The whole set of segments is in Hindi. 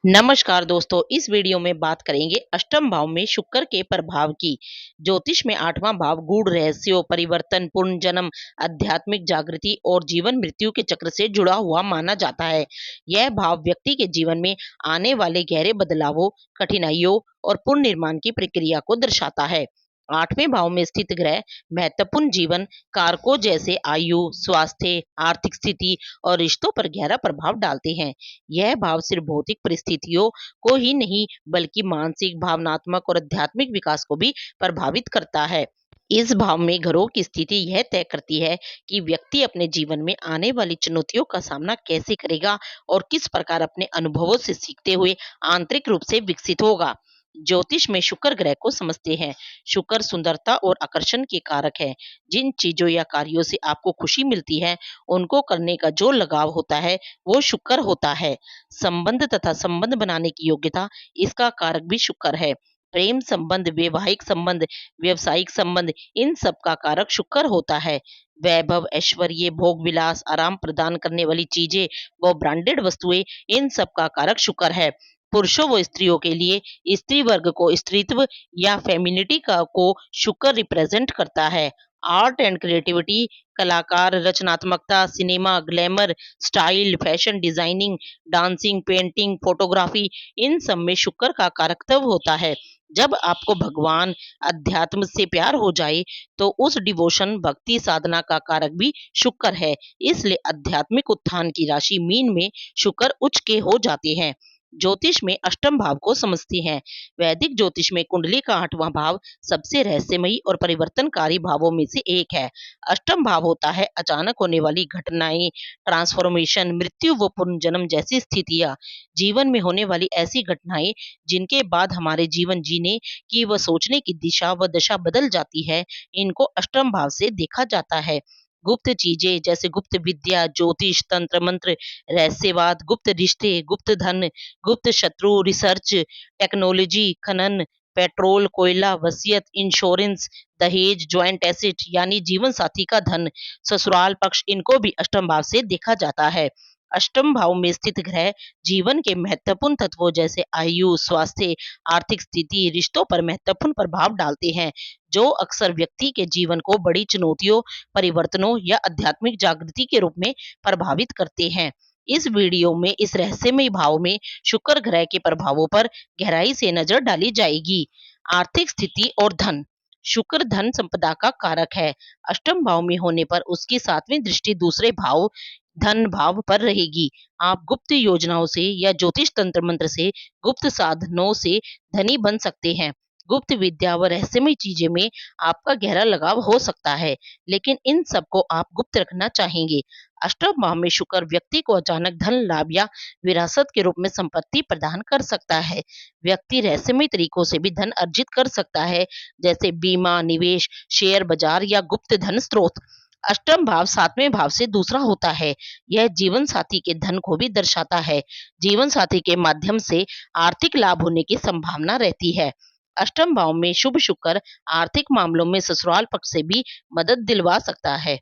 नमस्कार दोस्तों, इस वीडियो में बात करेंगे अष्टम भाव में शुक्र के प्रभाव की। ज्योतिष में आठवां भाव गूढ़ रहस्यों, परिवर्तन, पुनर्जन्म, आध्यात्मिक जागृति और जीवन मृत्यु के चक्र से जुड़ा हुआ माना जाता है। यह भाव व्यक्ति के जीवन में आने वाले गहरे बदलावों, कठिनाइयों और पुनर्निर्माण की प्रक्रिया को दर्शाता है। आठवें भाव में स्थित ग्रह महत्वपूर्ण जीवन कारकों जैसे आयु, स्वास्थ्य, आर्थिक स्थिति और रिश्तों पर गहरा प्रभाव डालते हैं। यह भाव सिर्फ भौतिक परिस्थितियों को ही नहीं बल्कि मानसिक, भावनात्मक और आध्यात्मिक विकास को भी प्रभावित करता है। इस भाव में ग्रहों की स्थिति यह तय करती है कि व्यक्ति अपने जीवन में आने वाली चुनौतियों का सामना कैसे करेगा और किस प्रकार अपने अनुभवों से सीखते हुए आंतरिक रूप से विकसित होगा। ज्योतिष में शुक्र ग्रह को समझते हैं। शुक्र सुंदरता और आकर्षण के कारक है। जिन चीजों या कार्यों से आपको खुशी मिलती है, उनको करने का जो लगाव होता है, वो शुक्र होता है। संबंध तथा संबंध बनाने की योग्यता, इसका कारक भी शुक्र है। प्रेम संबंध, वैवाहिक संबंध, व्यवसायिक संबंध, इन सब का कारक शुक्र होता है। वैभव, ऐश्वर्य, भोग विलास, आराम प्रदान करने वाली चीजें व ब्रांडेड वस्तुएं, इन सब का कारक शुक्र है। पुरुषों व स्त्रियों के लिए स्त्री वर्ग को स्त्रीत्व या फेमिनिटी का को शुक्र रिप्रेजेंट करता है। आर्ट एंड क्रिएटिविटी, कलाकार, रचनात्मकता, cinema, glamour, style, fashion designing, dancing, painting, photography, इन सब में शुक्र का कारकत्व होता है। जब आपको भगवान अध्यात्म से प्यार हो जाए तो उस डिवोशन भक्ति साधना का कारक भी शुक्र है। इसलिए आध्यात्मिक उत्थान की राशि मीन में शुक्र उच्च के हो जाते हैं। ज्योतिष में अष्टम भाव को समझते हैं। वैदिक ज्योतिष में कुंडली का आठवां भाव सबसे रहस्यमयी और परिवर्तनकारी भावों में से एक है। अष्टम भाव होता है अचानक होने वाली घटनाएं, ट्रांसफॉर्मेशन, मृत्यु व पुनर्जन्म जैसी स्थितियां। जीवन में होने वाली ऐसी घटनाएं जिनके बाद हमारे जीवन जीने की व सोचने की दिशा व दशा बदल जाती है, इनको अष्टम भाव से देखा जाता है। गुप्त चीजें जैसे गुप्त विद्या, ज्योतिष, तंत्र मंत्र, रहस्यवाद, गुप्त रिश्ते, गुप्त धन, गुप्त शत्रु, रिसर्च, टेक्नोलॉजी, खनन, पेट्रोल, कोयला, वसीयत, इंश्योरेंस, दहेज, ज्वाइंट एसेट यानी जीवन साथी का धन, ससुराल पक्ष, इनको भी अष्टम भाव से देखा जाता है। अष्टम भाव में स्थित ग्रह जीवन के महत्वपूर्ण तत्वों जैसे आयु, स्वास्थ्य, आर्थिक स्थिति, रिश्तों पर महत्वपूर्ण प्रभाव डालते हैं, जो अक्सर व्यक्ति के जीवन को बड़ी चुनौतियों, परिवर्तनों या आध्यात्मिक जागृति के रूप में प्रभावित करते हैं। इस वीडियो में इस रहस्यमय भाव में शुक्र ग्रह के प्रभावों पर गहराई से नजर डाली जाएगी। आर्थिक स्थिति और धन। शुक्र धन संपदा का कारक है। अष्टम भाव में होने पर उसकी सातवीं दृष्टि दूसरे भाव धन भाव पर रहेगी। आप गुप्त योजनाओं से या ज्योतिष तंत्र मंत्र से, गुप्त साधनों से धनी बन सकते हैं। गुप्त विद्या व रहस्यमय चीजें में आपका गहरा लगाव हो सकता है, लेकिन इन सबको आप गुप्त रखना चाहेंगे। अष्टम भाव में शुक्र व्यक्ति को अचानक धन लाभ या विरासत के रूप में संपत्ति प्रदान कर सकता है। व्यक्ति रहस्यमय तरीकों से भी धन अर्जित कर सकता है, जैसे बीमा, निवेश, शेयर बाजार या गुप्त धन स्रोत। अष्टम भाव सातवें भाव से दूसरा होता है। यह जीवन साथी के धन को भी दर्शाता है। जीवन साथी के माध्यम से आर्थिक लाभ होने की संभावना रहती है। अष्टम भाव में शुभ शुक्र आर्थिक मामलों में ससुराल पक्ष से भी मदद दिलवा सकता है।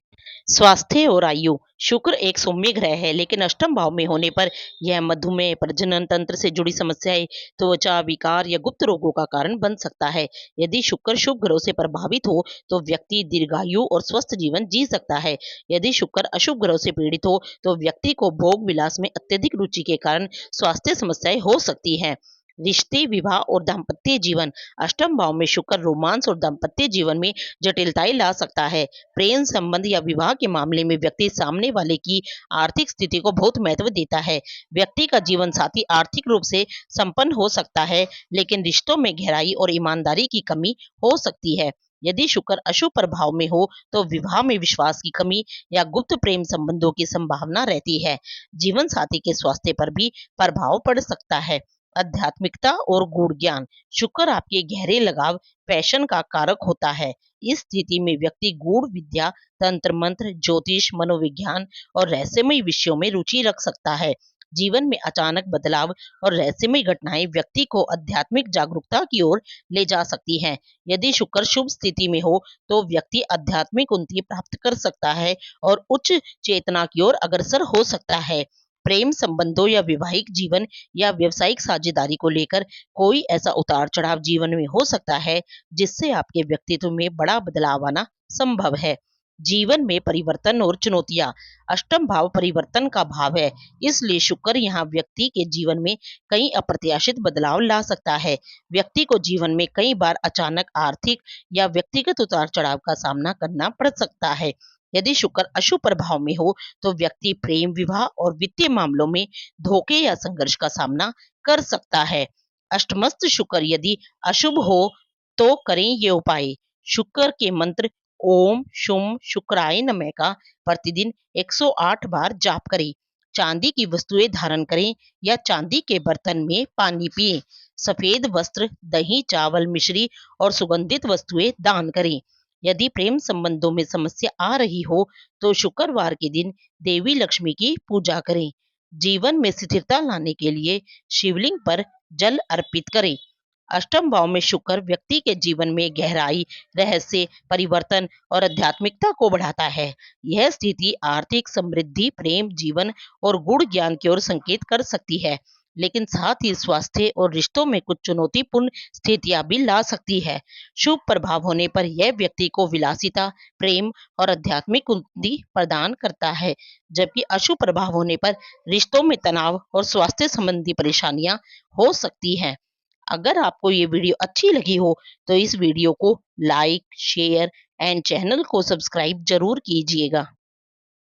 स्वास्थ्य और आयु। शुक्र एक सौम्य ग्रह है, लेकिन अष्टम भाव में होने पर यह मधुमेह, प्रजनन तंत्र से जुड़ी समस्याएं, त्वचा विकार या गुप्त रोगों का कारण बन सकता है। यदि शुक्र शुभ ग्रहों से प्रभावित हो तो व्यक्ति दीर्घायु और स्वस्थ जीवन जी सकता है। यदि शुक्र अशुभ ग्रहों से पीड़ित हो तो व्यक्ति को भोग विलास में अत्यधिक रुचि के कारण स्वास्थ्य समस्याएं हो सकती हैं। रिश्ते, विवाह और दाम्पत्य जीवन। अष्टम भाव में शुक्र रोमांस और दाम्पत्य जीवन में जटिलताएं ला सकता है। प्रेम संबंध या विवाह के मामले में व्यक्ति सामने वाले की आर्थिक स्थिति को बहुत महत्व देता है। व्यक्ति का जीवन साथी आर्थिक रूप से संपन्न हो सकता है, लेकिन रिश्तों में गहराई और ईमानदारी की कमी हो सकती है। यदि शुक्र अशुभ प्रभाव में हो तो विवाह में विश्वास की कमी या गुप्त प्रेम संबंधों की संभावना रहती है। जीवन साथी के स्वास्थ्य पर भी प्रभाव पड़ सकता है। आध्यात्मिकता और गूढ़ ज्ञान। शुक्र आपके गहरे लगाव, पैशन का कारक होता है। इस स्थिति में व्यक्ति गूढ़ विद्या, तंत्र मंत्र, ज्योतिष, मनोविज्ञान और रहस्यमय विषयों में रुचि रख सकता है। जीवन में अचानक बदलाव और रहस्यमय घटनाएं व्यक्ति को आध्यात्मिक जागरूकता की ओर ले जा सकती हैं। यदि शुक्र शुभ स्थिति में हो तो व्यक्ति आध्यात्मिक उन्नति प्राप्त कर सकता है और उच्च चेतना की ओर अग्रसर हो सकता है। प्रेम संबंधों या वैवाहिक जीवन या व्यावसायिक साझेदारी को लेकर कोई ऐसा उतार चढ़ाव जीवन में हो सकता है जिससे आपके व्यक्तित्व में बड़ा बदलाव आना संभव है। जीवन में परिवर्तन और चुनौतियां। अष्टम भाव परिवर्तन का भाव है, इसलिए शुक्र यहाँ व्यक्ति के जीवन में कई अप्रत्याशित बदलाव ला सकता है। व्यक्ति को जीवन में कई बार अचानक आर्थिक या व्यक्तिगत उतार चढ़ाव का सामना करना पड़ सकता है। यदि शुक्र अशुभ प्रभाव में हो तो व्यक्ति प्रेम, विवाह और वित्तीय मामलों में धोखे या संघर्ष का सामना कर सकता है। अष्टमस्थ शुक्र यदि अशुभ हो तो करें ये उपाय। शुक्र के मंत्र ओम शुम शुक्राय नमः का प्रतिदिन 108 बार जाप करें। चांदी की वस्तुएं धारण करें या चांदी के बर्तन में पानी पिएं। सफेद वस्त्र, दही, चावल, मिश्री और सुगंधित वस्तुएं दान करें। यदि प्रेम संबंधों में समस्या आ रही हो तो शुक्रवार के दिन देवी लक्ष्मी की पूजा करें। जीवन में स्थिरता लाने के लिए शिवलिंग पर जल अर्पित करें। अष्टम भाव में शुक्र व्यक्ति के जीवन में गहराई, रहस्य, परिवर्तन और आध्यात्मिकता को बढ़ाता है। यह स्थिति आर्थिक समृद्धि, प्रेम, जीवन और गुण ज्ञान की ओर संकेत कर सकती है, लेकिन साथ ही स्वास्थ्य और रिश्तों में कुछ चुनौतीपूर्ण स्थितियां भी ला सकती है। शुभ प्रभाव होने पर यह व्यक्ति को विलासिता, प्रेम और आध्यात्मिक उन्नति प्रदान करता है, जबकि अशुभ प्रभाव होने पर रिश्तों में तनाव और स्वास्थ्य संबंधी परेशानियां हो सकती हैं। अगर आपको ये वीडियो अच्छी लगी हो तो इस वीडियो को लाइक, शेयर एंड चैनल को सब्सक्राइब जरूर कीजिएगा।